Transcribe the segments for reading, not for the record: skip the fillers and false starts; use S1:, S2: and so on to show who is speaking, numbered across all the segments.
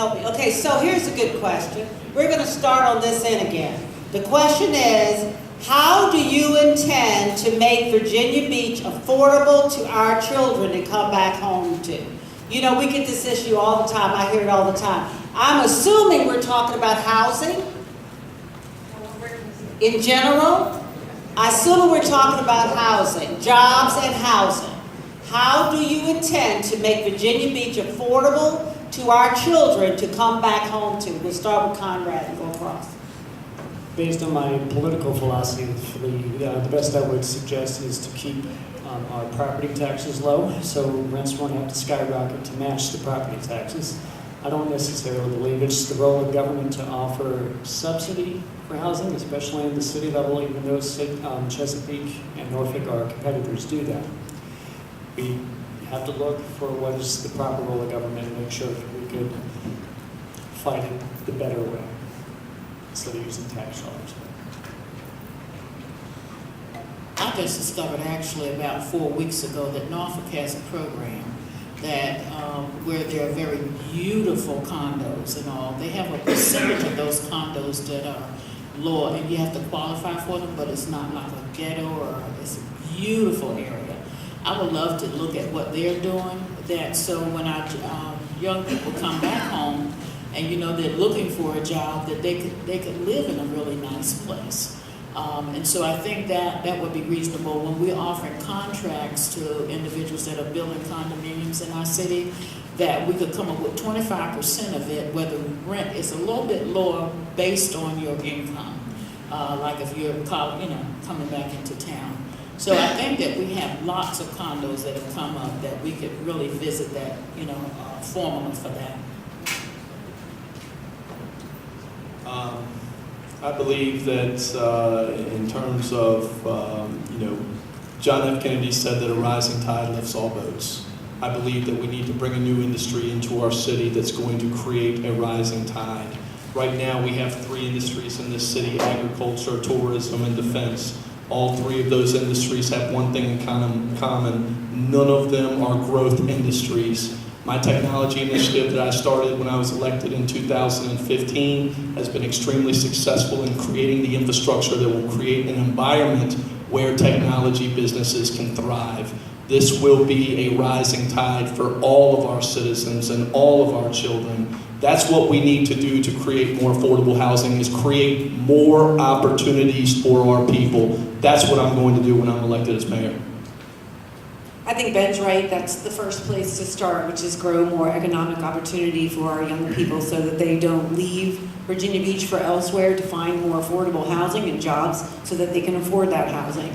S1: help me. Okay, so here's a good question. We're going to start on this end again. The question is, how do you intend to make Virginia Beach affordable to our children to come back home to? You know, we get this issue all the time. I hear it all the time. I'm assuming we're talking about housing in general. I assume we're talking about housing, jobs and housing. How do you intend to make Virginia Beach affordable to our children to come back home to? We'll start with Conrad and go across.
S2: Based on my political philosophy, the best I would suggest is to keep our property taxes low, so rents won't have to skyrocket to match the property taxes. I don't necessarily believe it's the role of government to offer subsidy for housing, especially at the city level, even though Chesapeake and Norfolk, our competitors, do that. We have to look for what is the proper role of government and make sure that we could fight it the better way instead of using tax dollars.
S3: I just discovered actually about 4 weeks ago that Norfolk has a program that where there are very beautiful condos and all. They have a percentage of those condos that are lower, and you have to qualify for them, but it's not like a ghetto, or it's a beautiful area. I would love to look at what they're doing, that so when our young people come back home and you know they're looking for a job, that they could live in a really nice place. And so I think that would be reasonable when we're offering contracts to individuals that are building condominiums in our city, that we could come up with 25% of it, where the rent is a little bit lower based on your income, like if you're coming back into town. So I think that we have lots of condos that have come up that we could really visit that, formula for that.
S4: I believe that in terms of, John F. Kennedy said that a rising tide lifts all boats. I believe that we need to bring a new industry into our city that's going to create a rising tide. Right now we have 3 industries in this city: agriculture, tourism, and defense. All 3 of those industries have one thing in common. None of them are growth industries. My technology initiative that I started when I was elected in 2015 has been extremely successful in creating the infrastructure that will create an environment where technology businesses can thrive. This will be a rising tide for all of our citizens and all of our children. That's what we need to do to create more affordable housing, is create more opportunities for our people. That's what I'm going to do when I'm elected as mayor.
S5: I think Ben's right. That's the first place to start, which is grow more economic opportunity for our young people so that they don't leave Virginia Beach for elsewhere to find more affordable housing and jobs so that they can afford that housing.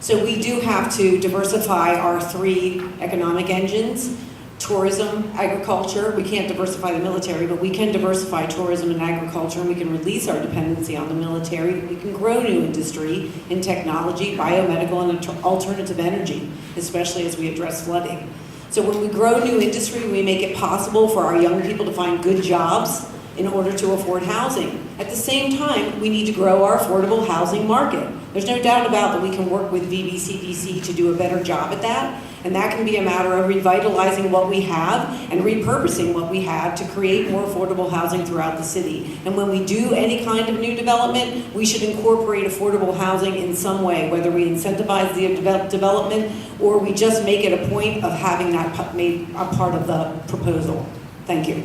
S5: So we do have to diversify our 3 economic engines: tourism, agriculture. We can't diversify the military, but we can diversify tourism and agriculture, and we can release our dependency on the military. We can grow new industry in technology, biomedical, and alternative energy, especially as we address flooding. So when we grow new industry, we make it possible for our young people to find good jobs in order to afford housing. At the same time, we need to grow our affordable housing market. There's no doubt about that we can work with VBCDC to do a better job at that, and that can be a matter of revitalizing what we have and repurposing what we have to create more affordable housing throughout the city. And when we do any kind of new development, we should incorporate affordable housing in some way, whether we incentivize the development or we just make it a point of having that made a part of the proposal. Thank you.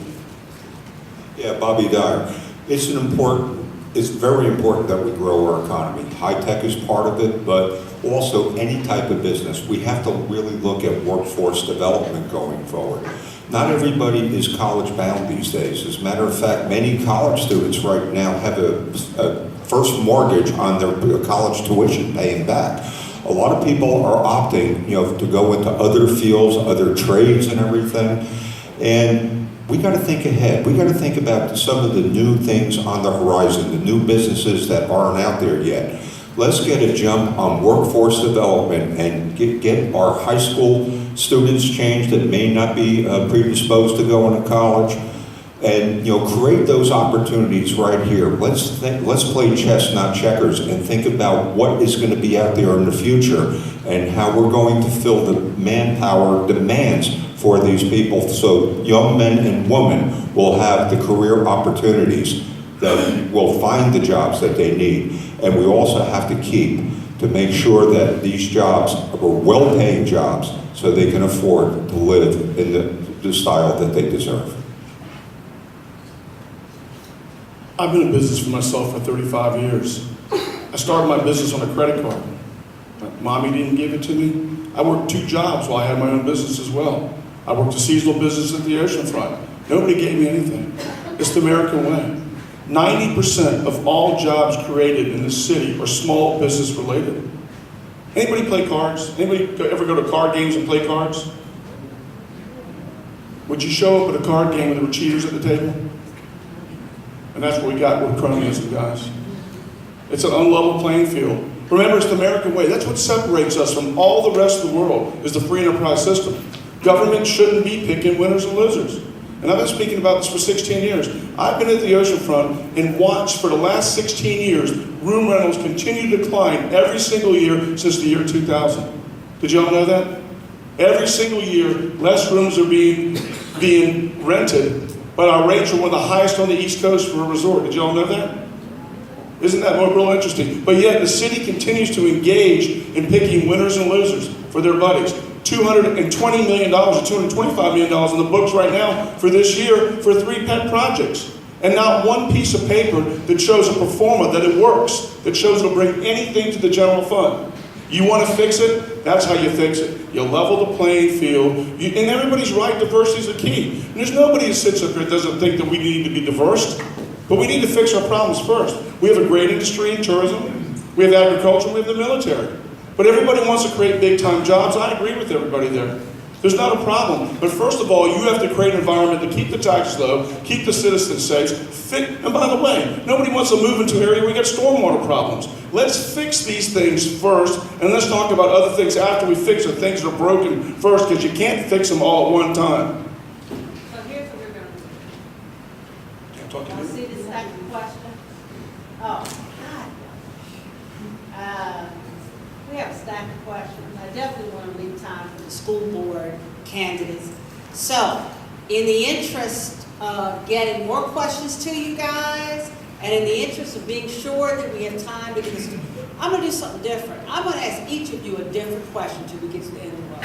S6: Yeah, Bobby Dyer. It's very important that we grow our economy. High tech is part of it, but also any type of business. We have to really look at workforce development going forward. Not everybody is college bound these days. As a matter of fact, many college students right now have a first mortgage on their college tuition paying back. A lot of people are opting, to go into other fields, other trades and everything. And we got to think ahead. We got to think about some of the new things on the horizon, the new businesses that aren't out there yet. Let's get a jump on workforce development and get our high school students changed that may not be predisposed to going to college, and create those opportunities right here. Let's play chess, not checkers, and think about what is going to be out there in the future and how we're going to fill the manpower demands for these people so young men and women will have the career opportunities that will find the jobs that they need. And we also have to keep to make sure that these jobs are well-paying jobs so they can afford to live in the style that they deserve.
S7: I've been in business for myself for 35 years. I started my business on a credit card. Mommy didn't give it to me. I worked 2 jobs while I had my own business as well. I worked a seasonal business at the oceanfront. Nobody gave me anything. It's the American way. 90% of all jobs created in this city are small business related. Anybody play cards? Anybody ever go to card games and play cards? Would you show up at a card game and there were cheaters at the table? And that's what we got with cronyism, guys. It's an unlevel playing field. Remember, it's the American way. That's what separates us from all the rest of the world, is the free enterprise system. Government shouldn't be picking winners and losers. And I've been speaking about this for 16 years. I've been at the oceanfront and watched for the last 16 years, room rentals continue to decline every single year since the year 2000. Did y'all know that? Every single year, less rooms are being rented, but our rates are one of the highest on the East Coast for a resort. Did y'all know that? Isn't that real interesting? But yet the city continues to engage in picking winners and losers for their buddies. $220 million or $225 million in the books right now for this year for 3 pet projects. And not one piece of paper that shows a pro forma that it works, that shows it'll bring anything to the general fund. You want to fix it? That's how you fix it. You level the playing field. And everybody's right, diversity is the key. And there's nobody that sits up here that doesn't think that we need to be diverse. But we need to fix our problems first. We have a great industry in tourism. We have agriculture. We have the military. But everybody wants to create big-time jobs. I agree with everybody there. There's not a problem. But first of all, you have to create an environment to keep the taxes low, keep the citizens safe. And by the way, nobody wants to move into an area where we get stormwater problems. Let's fix these things first, and let's talk about other things after we fix the things that are broken first, because you can't fix them all at one time.
S1: So here's what we're going to do.
S7: Can't talk to
S1: Y'all
S7: you.
S1: see the second question? Oh, God. We have a stack of questions. I definitely want to leave time for the school board candidates. So, in the interest of getting more questions to you guys, and in the interest of being sure that we have time to get this, I'm going to do something different. I'm going to ask each of you a different question until we get to the end of the